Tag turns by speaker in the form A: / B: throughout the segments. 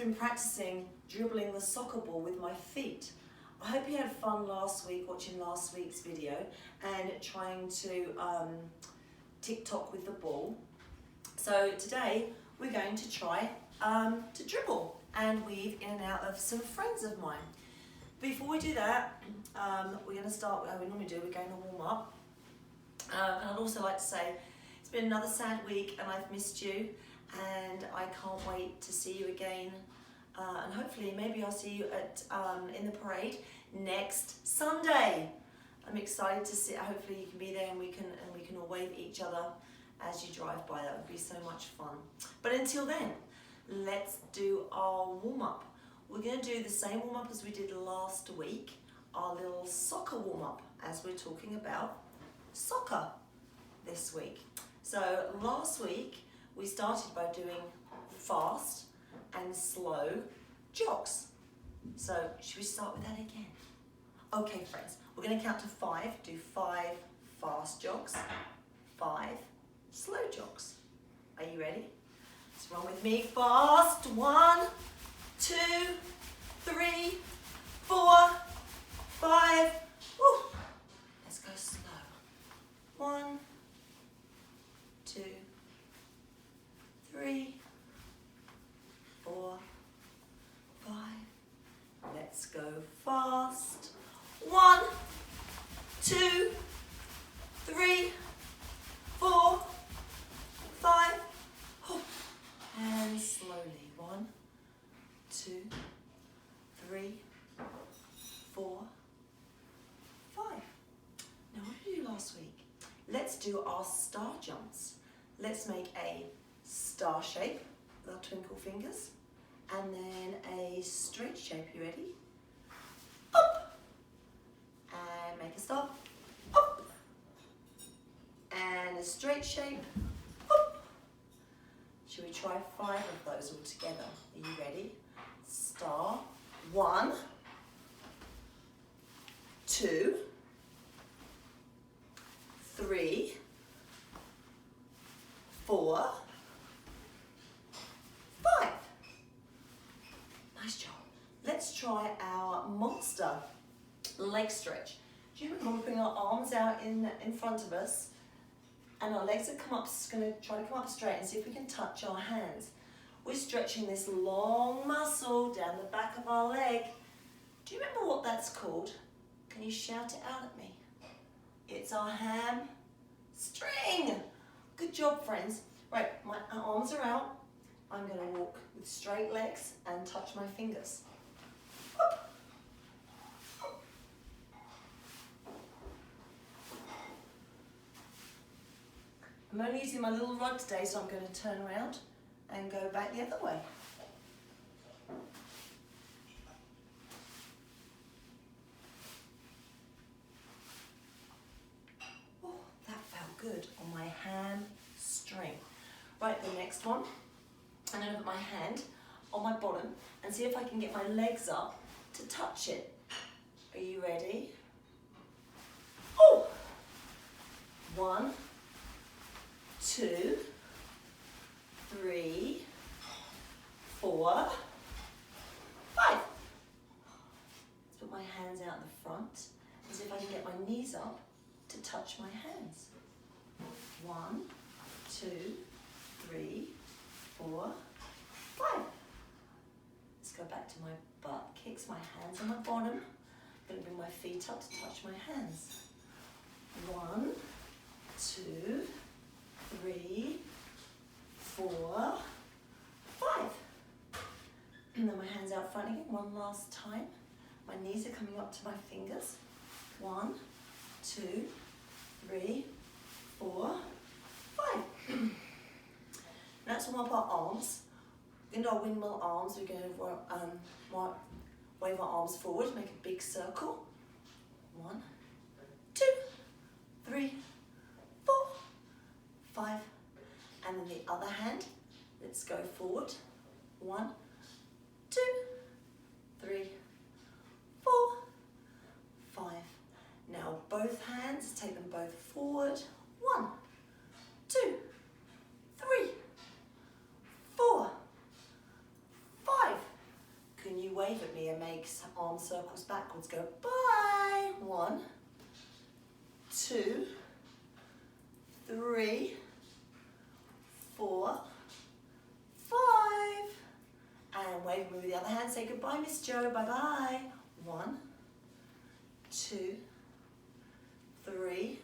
A: been practicing dribbling the soccer ball with my feet. I hope you had fun last week watching last week's video and trying to TikTok with the ball. So today we're going to try to dribble and weave in and out of some friends of mine. Before we do that, we're going to start how we normally do. We're going to warm up. And I'd also like to say it's been another sad week and I've missed you, and I can't wait to see you again. And hopefully maybe I'll see you at in the parade next Sunday. I'm excited to see. Hopefully you can be there and we can all wave at each other as you drive by. That would be so much fun. But until then, let's do our warm-up. We're going to do the same warm-up as we did last week, our little soccer warm-up, as we're talking about soccer this week. So last week we started by doing fast and slow jogs. So should we start with that again? Okay friends, we're going to count to 5, do 5 fast jogs, 5 slow jogs. Are you ready? Let's run with me. Fast. 1, 2, 3, 4, 5. Woo. Let's go slow. 1, 2, 3, 4, 5. Let's go fast. 1, 2, 3, 4, 5. And slowly. 1, 2, 3, 4, 5. Now what did we do last week? Let's do our star jumps. Let's make a star shape with our twinkle fingers and then a straight shape. You ready? Up and make a star. Up and a straight shape. Up. Should we try 5 of those all together? Are you ready? Star. 1, 2, 3, 4, 5. Nice job. Let's try our monster leg stretch. Do you remember we bring our arms out in front of us and our legs are going to try to come up straight and see if we can touch our hands. We're stretching this long muscle down the back of our leg. Do you remember what that's called? Can you shout it out at me? It's our hamstring. Good job, friends. Right, my arms are out. I'm going to walk with straight legs and touch my fingers. Up. I'm only using my little rod today, so I'm going to turn around and go back the other way. Oh, that felt good on my hamstring. Right, the next one, I'm going to put my hand on my bottom and see if I can get my legs up to touch it. Are you ready? Oh! 1, 2, 3, 4, 5. Let's put my hands out in the front and see if I can get my knees up to touch my hands. 1, 2, 3, 4, 5. Let's go back to my butt kicks, my hands on my bottom. I'm going to bring my feet up to touch my hands. 1, 2, 3, 4, 5. And then my hands out front again, one last time. My knees are coming up to my fingers. 1, 2, 3, 4, 5. Let's warm up our arms. Into our windmill arms, we're going to wave our arms forward, make a big circle. 1, 2, 3, 4, 5. And then the other hand, let's go forward. 1, 2, 3, 4, 5. Now both hands, take them both forward. 1, 2, 3, 4, 5. make arm circles backwards. Go bye. 1, 2, 3, 4, 5. And wave me with the other hand. Say goodbye, Miss Jo. Bye-bye. 1, 2, 3,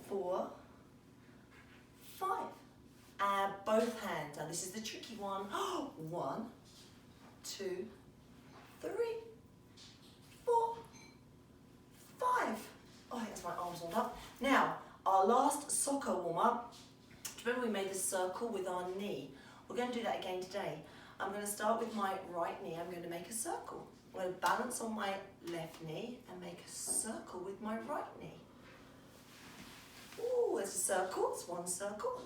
A: 4, 5. And both hands. Now this is the tricky one. 1, 2, 3, 4, 5. Oh, that's my arms warmed up. Now, our last soccer warm-up. Remember we made the circle with our knee. We're going to do that again today. I'm going to start with my right knee. I'm going to make a circle. I'm going to balance on my left knee and make a circle with my right knee. Oh, there's a circle. It's one circle.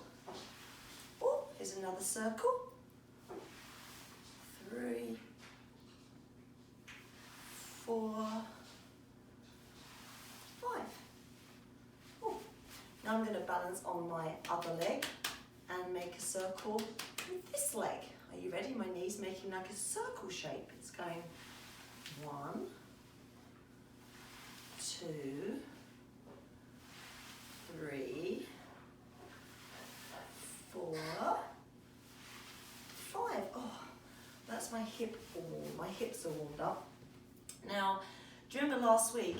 A: Oh, here's another circle. 3, 4, 5. Oh, now I'm going to balance on my other leg and make a circle with this leg. Are you ready? My knee's making like a circle shape. It's going 1, 2, 3, 4, 5. Oh, that's my hip warm. My hips are warmed up. Now, do you remember last week?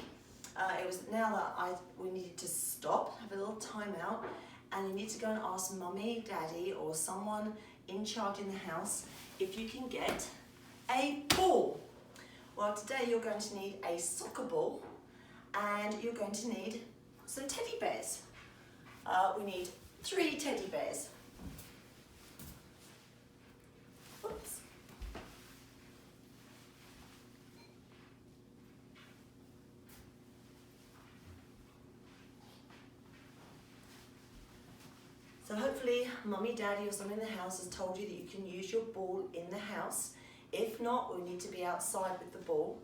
A: It was now that we needed to stop, have a little time out, and you need to go and ask mummy, daddy, or someone in charge in the house if you can get a ball. Well, today you're going to need a soccer ball, and you're going to need some teddy bears. We need 3 teddy bears. Oops. So hopefully mummy, daddy or someone in the house has told you that you can use your ball in the house. If not, we'll need to be outside with the ball.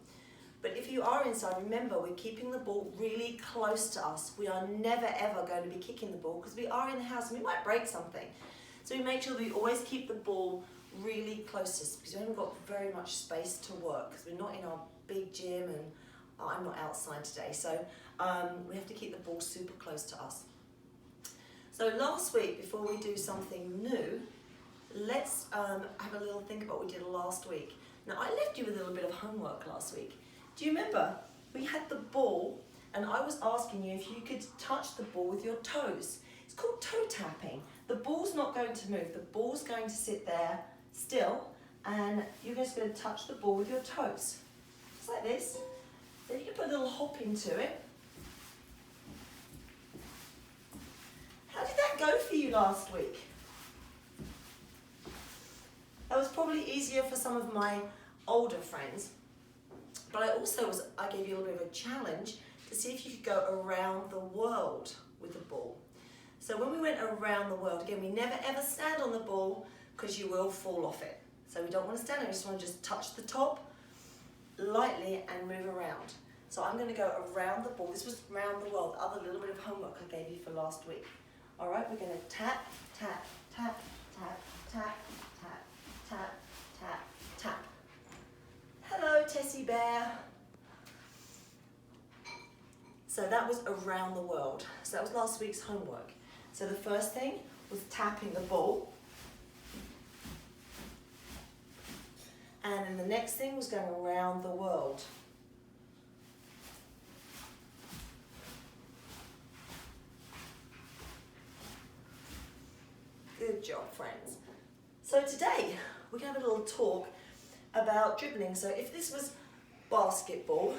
A: But if you are inside, remember we're keeping the ball really close to us. We are never ever going to be kicking the ball because we are in the house and we might break something. So we make sure that we always keep the ball really close to us because we haven't got very much space to work because we're not in our big gym and I'm not outside today. So we have to keep the ball super close to us. So last week, before we do something new, let's have a little think about what we did last week. Now, I left you with a little bit of homework last week. Do you remember? We had the ball, and I was asking you if you could touch the ball with your toes. It's called toe tapping. The ball's not going to move. The ball's going to sit there still, and you're just going to touch the ball with your toes. Just like this. Then you can put a little hop into it. How did that go for you last week? That was probably easier for some of my older friends, but I gave you a little bit of a challenge to see if you could go around the world with the ball. So when we went around the world, again, we never ever stand on the ball because you will fall off it. So we don't want to stand there, we just want to just touch the top lightly and move around. So I'm going to go around the ball. This was around the world, the other little bit of homework I gave you for last week. All right, we're going to tap, tap, tap, tap, tap, tap, tap, tap, tap. Hello, Tessie Bear. So that was around the world. So that was last week's homework. So the first thing was tapping the ball. And then the next thing was going around the world. Good job, friends. So today, we're going to have a little talk about dribbling. So if this was basketball,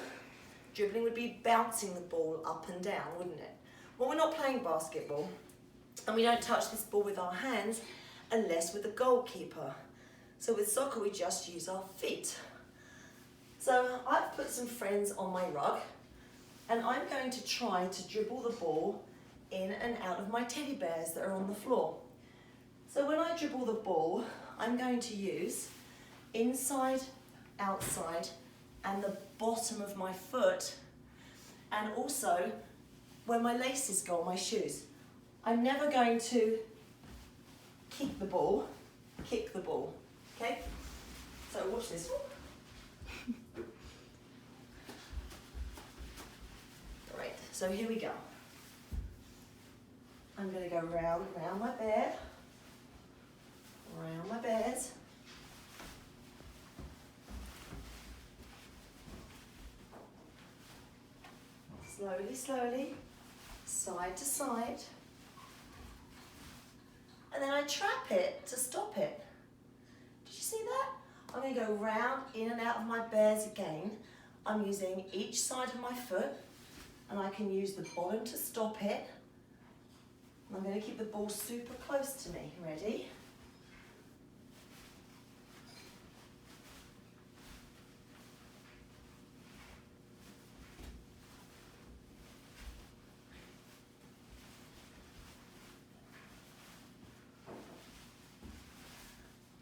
A: dribbling would be bouncing the ball up and down, wouldn't it? Well, we're not playing basketball, and we don't touch this ball with our hands unless we're the goalkeeper. So with soccer, we just use our feet. So I've put some friends on my rug, and I'm going to try to dribble the ball in and out of my teddy bears that are on the floor. So when I dribble the ball, I'm going to use inside, outside, and the bottom of my foot, and also where my laces go on my shoes. I'm never going to kick the ball, okay? So watch this. So here we go. I'm going to go round my bed, round my bed. Slowly, slowly, side to side. And then I trap it to stop it. Did you see that? I'm going to go round, in and out of my bears again. I'm using each side of my foot, and I can use the bottom to stop it. I'm going to keep the ball super close to me. Ready?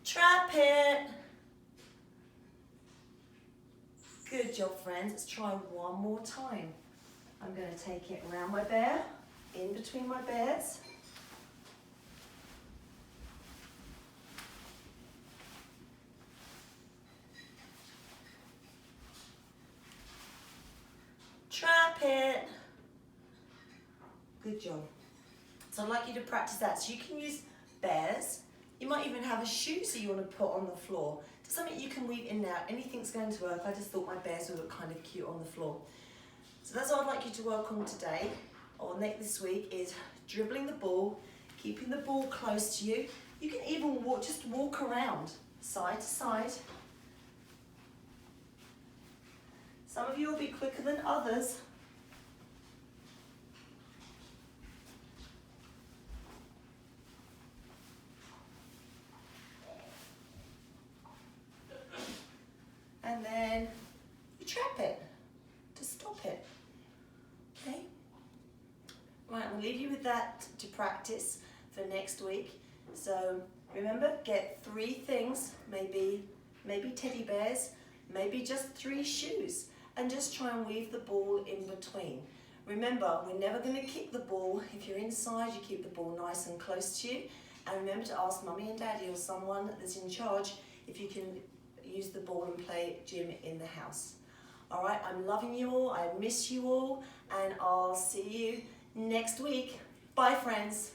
A: Trap it. Good job, friends. Let's try one more time. I'm going to take it around my bear, in between my bears. Trap it. Good job. So I'd like you to practice that. So you can use bears. You might even have a shoe so you want to put on the floor. Something you can weave in now. Anything's going to work. I just thought my bears would look kind of cute on the floor. So that's what I'd like you to work on today, or this week, is dribbling the ball, keeping the ball close to you. You can even just walk around, side to side. Some of you will be quicker than others. And then you trap it to stop it. Okay? Right, I'll leave you with that to practice for next week. So remember, get 3 things, maybe teddy bears, maybe just 3 shoes, and just try and weave the ball in between. Remember, we're never going to kick the ball. If you're inside, you keep the ball nice and close to you. And remember to ask Mummy and Daddy or someone that's in charge if you can use the ball and play gym in the house. All right, I'm loving you all, I miss you all, and I'll see you next week. Bye, friends.